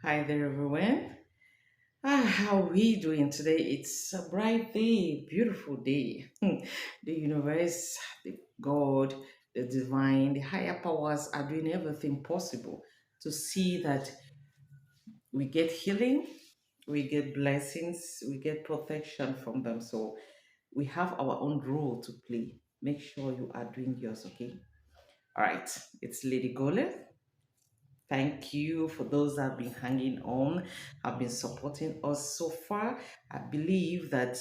Hi there, everyone. How are we doing today? It's a bright day, beautiful day. The universe, the God, the divine, the higher powers are doing everything possible to see that we get healing, we get blessings, we get protection from them. So we have our own role to play. Make sure you are doing yours, okay? All right, it's Lady Gole. Thank you for those that have been hanging on, have been supporting us so far. I believe that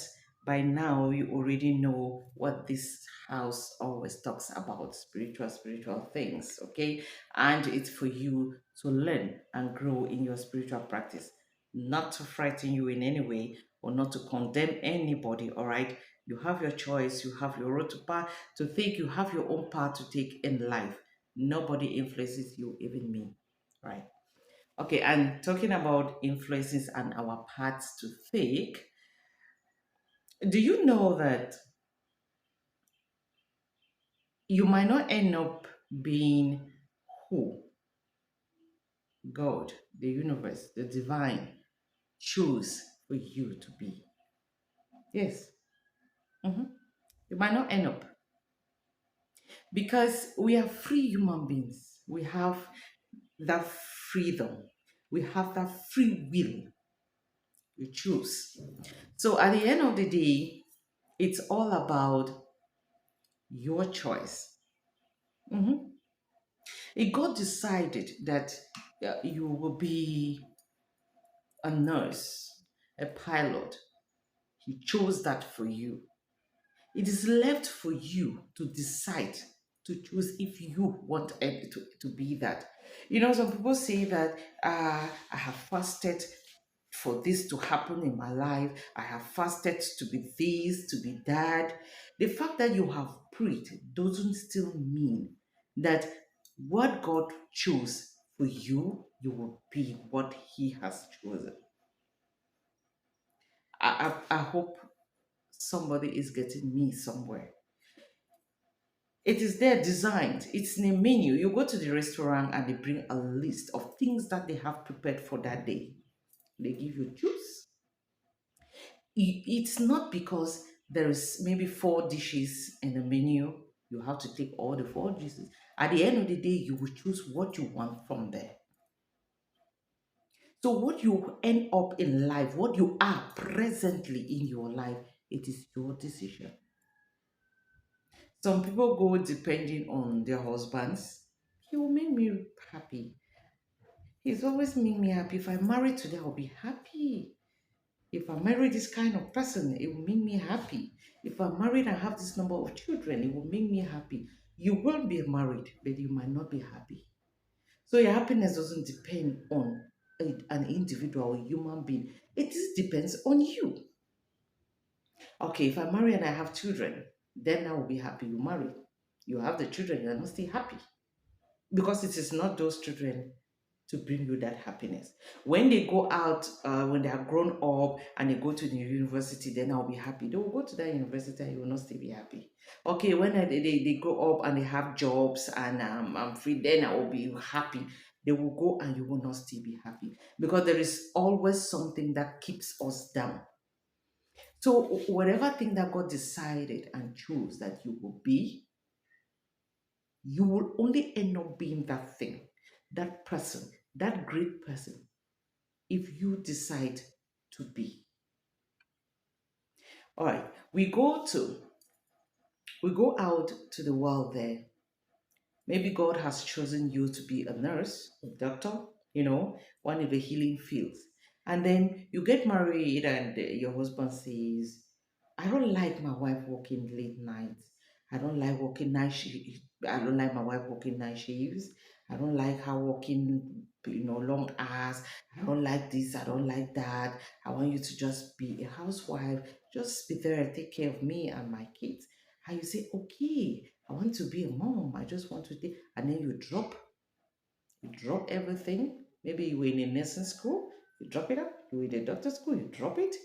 by now you already know what this house always talks about spiritual things, okay? And it's for you to learn and grow in your spiritual practice, not to frighten you in any way or not to condemn anybody, all right? You have your choice, you have your road to think, you have your own path to take in life. Nobody influences you, even me. Right. Okay, and talking about influences and our paths to think, do you know that you might not end up being who God, the universe, the divine choose for you to be? Yes. Mhm. You might not end up because we are free human beings. We have that freedom. We have that free will. We choose. So at the end of the day, it's all about your choice. Mhm. If God decided that you will be a nurse, a pilot, He chose that for you. It is left for you to decide to choose if you want it to be that. You know, some people say that I have fasted for this to happen in my life. I have fasted to be this, to be that. The fact that you have prayed doesn't still mean that what God chose for you, you will be what He has chosen. I hope somebody is getting me somewhere. It is there designed. It's in a menu. You go to the restaurant and they bring a list of things that they have prepared for that day. They give you juice. It's not because there is maybe four dishes in the menu. You have to take all the four dishes. At the end of the day, you will choose what you want from there. So, what you end up in life, what you are presently in your life, it is your decision. Some people go depending on their husbands. He will make me happy. He's always make me happy. If I'm married today, I'll be happy. If I marry this kind of person, it will make me happy. If I'm married and have this number of children, it will make me happy. You will be married, but you might not be happy. So your happiness doesn't depend on an individual, a human being. It just depends on you. Okay, if I marry and I have children, then I will be happy. You marry, you have the children, you are not still happy because it is not those children to bring you that happiness. When they go out, when they are grown up and they go to the university, then I'll be happy. They will go to that university and you will not still be happy. Okay, when they grow up and they have jobs and I'm free, then I will be happy. They will go and you will not still be happy because there is always something that keeps us down. So, whatever thing that God decided and chose that you will be, you will only end up being that thing, that person, that great person, if you decide to be. All right, we go out to the world there. Maybe God has chosen you to be a nurse, a doctor, one of the healing fields. And then you get married, and your husband says, I don't like my wife working late nights. I don't like working night shift. I don't like my wife working night shifts. I don't like her working, long hours. I don't like this. I don't like that. I want you to just be a housewife. Just be there and take care of me and my kids. And you say, okay, I want to be a mom. I just want to take, and then you drop everything. Maybe you were in a nursing school, you drop it up. You were in a doctor school, you drop it.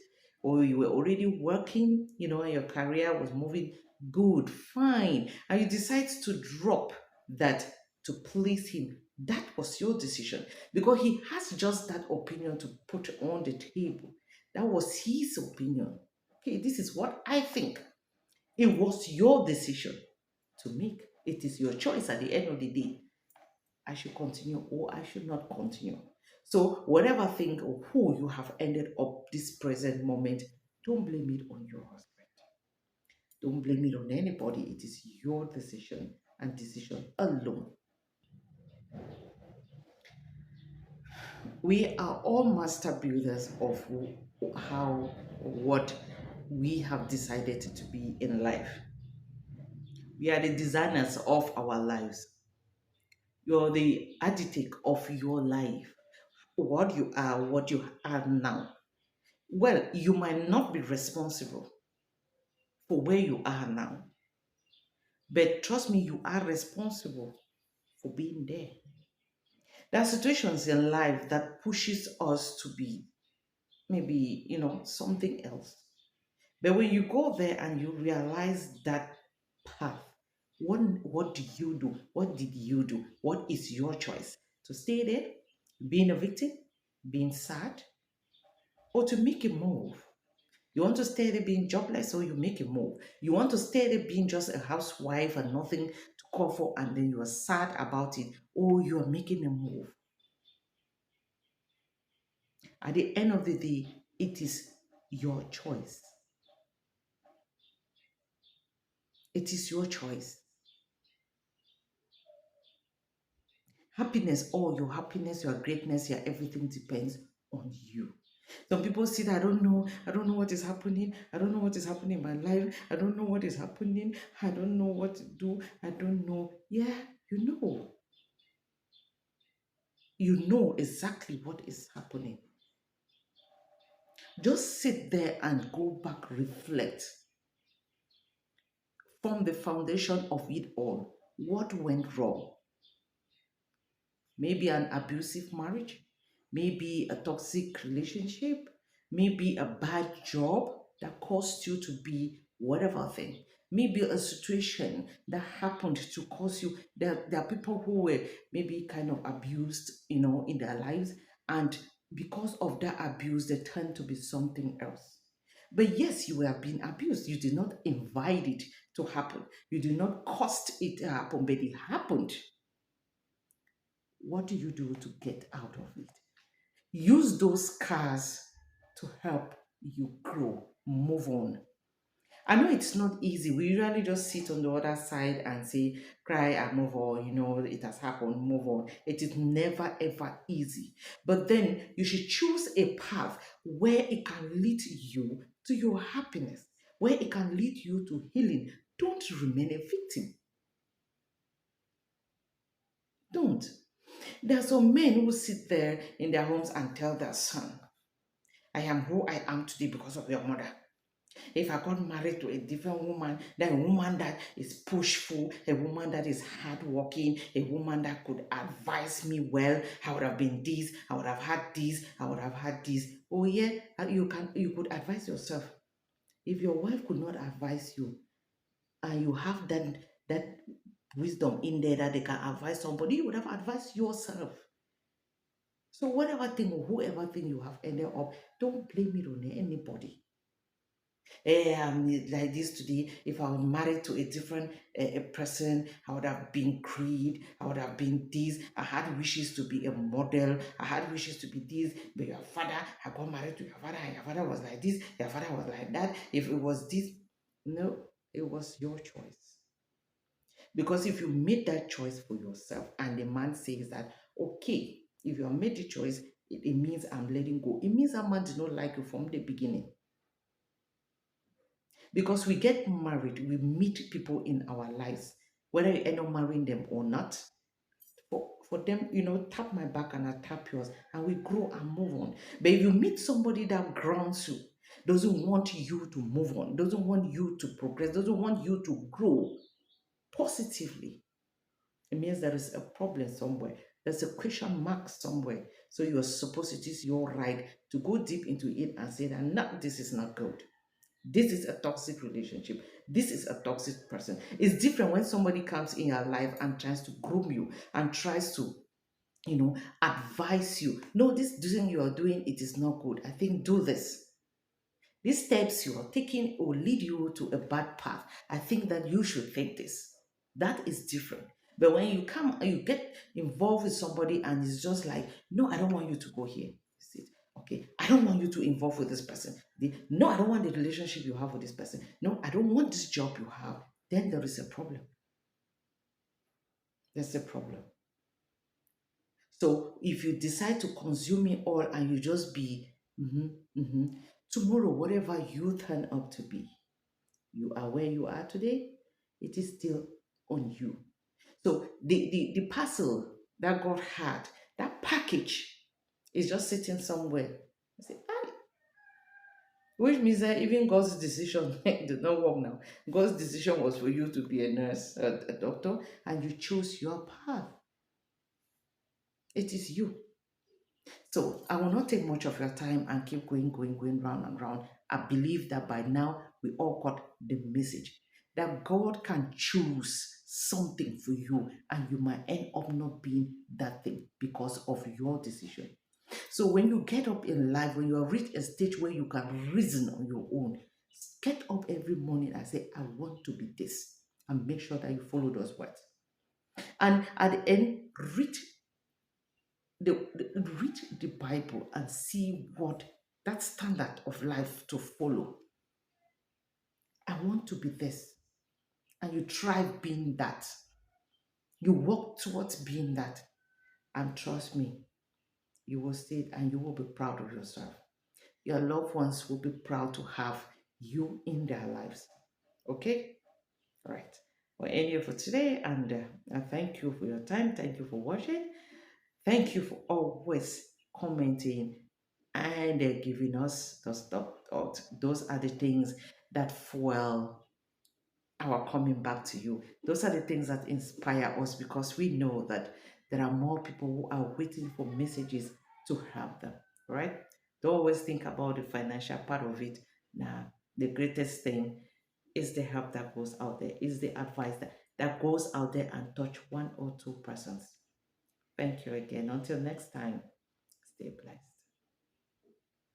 Or you were already working, and your career was moving good, fine. And you decide to drop that to please him. That was your decision because he has just that opinion to put on the table. That was his opinion. Okay, this is what I think. It was your decision to make. It is your choice at the end of the day. I should continue or I should not continue. So, whatever thing or who you have ended up this present moment, don't blame it on your husband. Don't blame it on anybody. It is your decision and decision alone. We are all master builders of how, what we have decided to be in life. We are the designers of our lives. You're the architect of your life. What you are now. Well, you might not be responsible for where you are now, but trust me, you are responsible for being there. There are situations in life that pushes us to be maybe, something else. But when you go there and you realize that path, what do you do? What did you do? What is your choice? To stay there, being a victim, being sad, or to make a move? You want to stay there being jobless, or you make a move? You want to stay there being just a housewife and nothing to call for, and then you are sad about it, or you are making a move? At the end of the day, it is your choice. It is your choice. Happiness, all your happiness, your greatness, your everything depends on you. Some people say that I don't know what is happening, I don't know what is happening in my life, I don't know what is happening, I don't know what to do, I don't know. Yeah, you know. You know exactly what is happening. Just sit there and go back, reflect, from the foundation of it all. What went wrong? Maybe an abusive marriage, maybe a toxic relationship, maybe a bad job that caused you to be whatever thing. Maybe a situation that happened to cause you. There are people who were maybe kind of abused, in their lives, and because of that abuse, they turned to be something else. But yes, you were being abused. You did not invite it to happen. You did not cause it to happen, but it happened. What do you do to get out of it? Use those scars to help you grow, move on. I know it's not easy. We usually just sit on the other side and say, cry and move on, it has happened, move on. It is never ever easy. But then you should choose a path where it can lead you to your happiness, where it can lead you to healing. Don't remain a victim. Don't. There are some men who sit there in their homes and tell their son, I am who I am today because of your mother. If I got married to a different woman, then a woman that is pushful, a woman that is hardworking, a woman that could advise me well, I would have been this, I would have had this, I would have had this. Oh yeah, you could advise yourself. If your wife could not advise you, and you have that wisdom in there that they can advise somebody, you would have advised yourself. So whatever thing or whoever thing you have ended up, don't blame it on anybody. I'm like this today. If I was married to a different person, I would have been greed. I would have been this. I had wishes to be a model. I had wishes to be this. But your father, I got married to your father, and your father was like this. Your father was like that. If it was this, no, it was your choice. Because if you made that choice for yourself, and the man says that, okay, if you have made the choice, it means I'm letting go. It means that man did not like you from the beginning. Because we get married, we meet people in our lives, whether you end up marrying them or not. For them, tap my back and I tap yours, and we grow and move on. But if you meet somebody that grounds you, doesn't want you to move on, doesn't want you to progress, doesn't want you to grow positively, it means there is a problem somewhere. There's a question mark somewhere. So you're supposed, it is your right to go deep into it and say that, no, this is not good. This is a toxic relationship. This is a toxic person. It's different when somebody comes in your life and tries to groom you and tries to advise you. No, this thing you are doing, it is not good. I think do this. These steps you are taking will lead you to a bad path. I think that you should think this. That is different. But when you come and you get involved with somebody and it's just like, no, I don't want you to go here. Sit. Okay, I don't want you to involve with this person. No, I don't want the relationship you have with this person. No, I don't want this job you have. Then there is a problem. There's a problem. So if you decide to consume it all and you just be, mhm, mhm, tomorrow, whatever you turn up to be, you are where you are today, it is still on you. So the parcel that God had, that package is just sitting somewhere. I say, which means that even God's decision did not work now. God's decision was for you to be a nurse, a doctor, and you chose your path. It is you. So I will not take much of your time and keep going round and round. I believe that by now we all got the message that God can choose something for you and you might end up not being that thing because of your decision. So when you get up in life, when you have reached a stage where you can reason on your own, get up every morning and say, I want to be this, and make sure that you follow those words. And at the end, read read the Bible and see what that standard of life to follow. I want to be this. And you try being that. You work towards being that. And trust me, you will see it and you will be proud of yourself. Your loved ones will be proud to have you in their lives. Okay? All right. Well, end here for today. And I thank you for your time. Thank you for watching. Thank you for always commenting and giving us those thoughts. Those are the things that fuel our coming back to you. Those are the things that inspire us because we know that there are more people who are waiting for messages to help them, right? Don't always think about the financial part of it. Now, the greatest thing is the help that goes out there, is the advice that goes out there and touch one or two persons. Thank you again. Until next time, stay blessed.